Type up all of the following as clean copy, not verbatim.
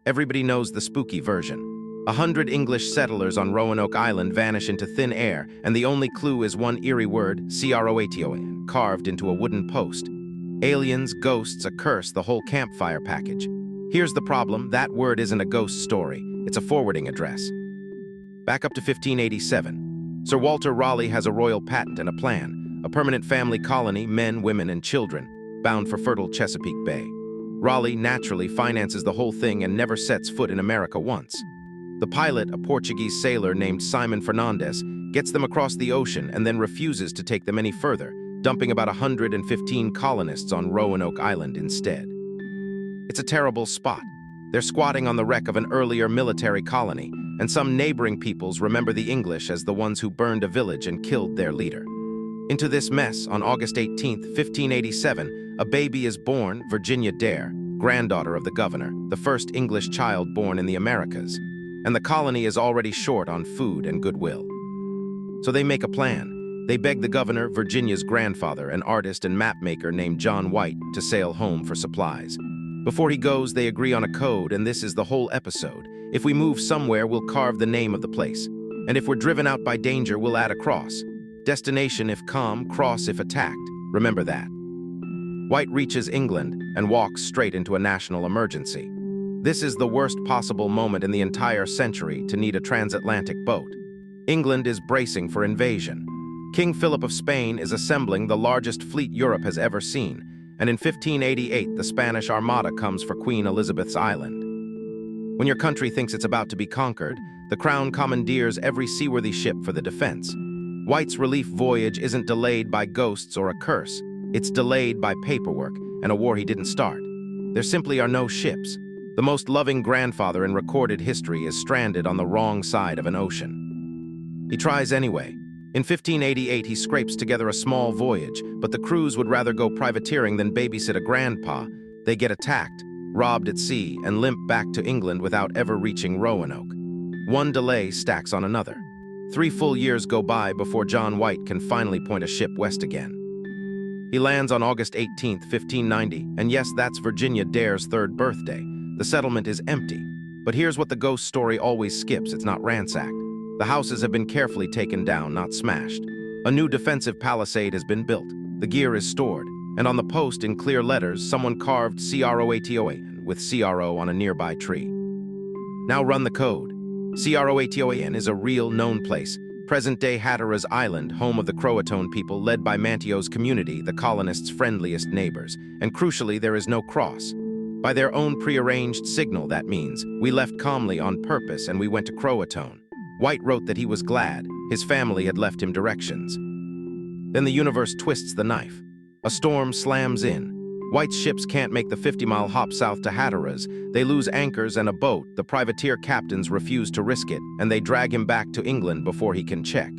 Everybody knows the spooky version. 100 English settlers on Roanoke Island vanish into thin air, and the only clue is one eerie word, Croatoan, carved into a wooden post. Aliens, ghosts, a curse, the whole campfire package. Here's the problem, that word isn't a ghost story, it's a forwarding address. Back up to 1587. Sir Walter Raleigh has a royal patent and a plan, a permanent family colony, men, women, and children, bound for fertile Chesapeake Bay. Raleigh naturally finances the whole thing and never sets foot in America once. The pilot, a Portuguese sailor named Simon Fernandez, gets them across the ocean and then refuses to take them any further, dumping about 115 colonists on Roanoke Island instead. It's a terrible spot. They're squatting on the wreck of an earlier military colony, and some neighboring peoples remember the English as the ones who burned a village and killed their leader. Into this mess, on August 18, 1587, a baby is born, Virginia Dare, granddaughter of the governor, the first English child born in the Americas, and the colony is already short on food and goodwill. So they make a plan. They beg the governor, Virginia's grandfather, an artist and mapmaker named John White, to sail home for supplies. Before he goes, they agree on a code, and this is the whole episode. If we move somewhere, we'll carve the name of the place. And if we're driven out by danger, we'll add a cross. Destination if calm, cross if attacked. Remember that. White reaches England and walks straight into a national emergency. This is the worst possible moment in the entire century to need a transatlantic boat. England is bracing for invasion. King Philip of Spain is assembling the largest fleet Europe has ever seen, and in 1588 the Spanish Armada comes for Queen Elizabeth's island. When your country thinks it's about to be conquered, the Crown commandeers every seaworthy ship for the defense. White's relief voyage isn't delayed by ghosts or a curse. It's delayed by paperwork and a war he didn't start. There simply are no ships. The most loving grandfather in recorded history is stranded on the wrong side of an ocean. He tries anyway. In 1588, he scrapes together a small voyage, but the crews would rather go privateering than babysit a grandpa. They get attacked, robbed at sea, and limp back to England without ever reaching Roanoke. One delay stacks on another. 3 full years go by before John White can finally point a ship west again. He lands on August 18, 1590, and yes, that's Virginia Dare's 3rd birthday. The settlement is empty. But here's what the ghost story always skips, it's not ransacked. The houses have been carefully taken down, not smashed. A new defensive palisade has been built. The gear is stored, and on the post in clear letters, someone carved Croatoan with CRO on a nearby tree. Now run the code. Croatoan is a real known place, present-day Hatteras Island, home of the Croatoan people led by Mantio's community, the colonists' friendliest neighbors. And crucially, there is no cross. By their own prearranged signal, that means, we left calmly on purpose and we went to Croatoan. White wrote that he was glad. His family had left him directions. Then the universe twists the knife. A storm slams in. White's ships can't make the 50-mile hop south to Hatteras. They lose anchors and a boat. The privateer captains refuse to risk it, and they drag him back to England before he can check.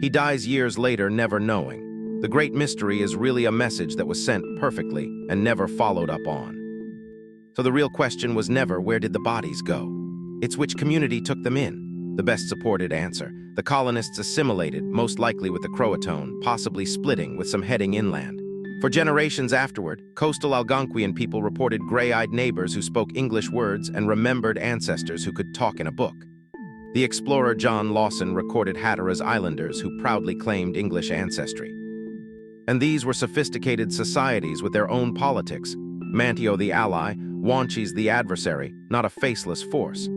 He dies years later, never knowing. The great mystery is really a message that was sent perfectly and never followed up on. So the real question was never, where did the bodies go? It's which community took them in. The best supported answer. The colonists assimilated, most likely with the Croatoan, possibly splitting with some heading inland. For generations afterward, coastal Algonquian people reported gray-eyed neighbors who spoke English words and remembered ancestors who could talk in a book. The explorer John Lawson recorded Hatteras Islanders who proudly claimed English ancestry. And these were sophisticated societies with their own politics. Mantio the ally, Wanchese the adversary, not a faceless force.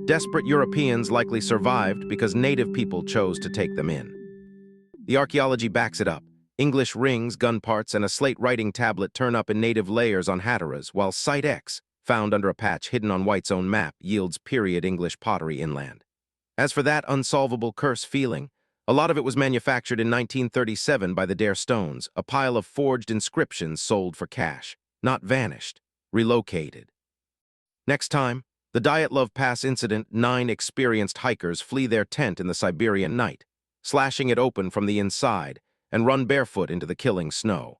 Desperate Europeans likely survived because native people chose to take them in. The archaeology backs it up. English rings, gun parts, and a slate writing tablet turn up in native layers on Hatteras, while Site X, found under a patch hidden on White's own map, yields period English pottery inland. As for that unsolvable curse feeling, a lot of it was manufactured in 1937 by the Dare Stones, a pile of forged inscriptions sold for cash, not vanished, relocated. Next time, the Dyatlov Pass incident, 9 experienced hikers flee their tent in the Siberian night, slashing it open from the inside, and run barefoot into the killing snow.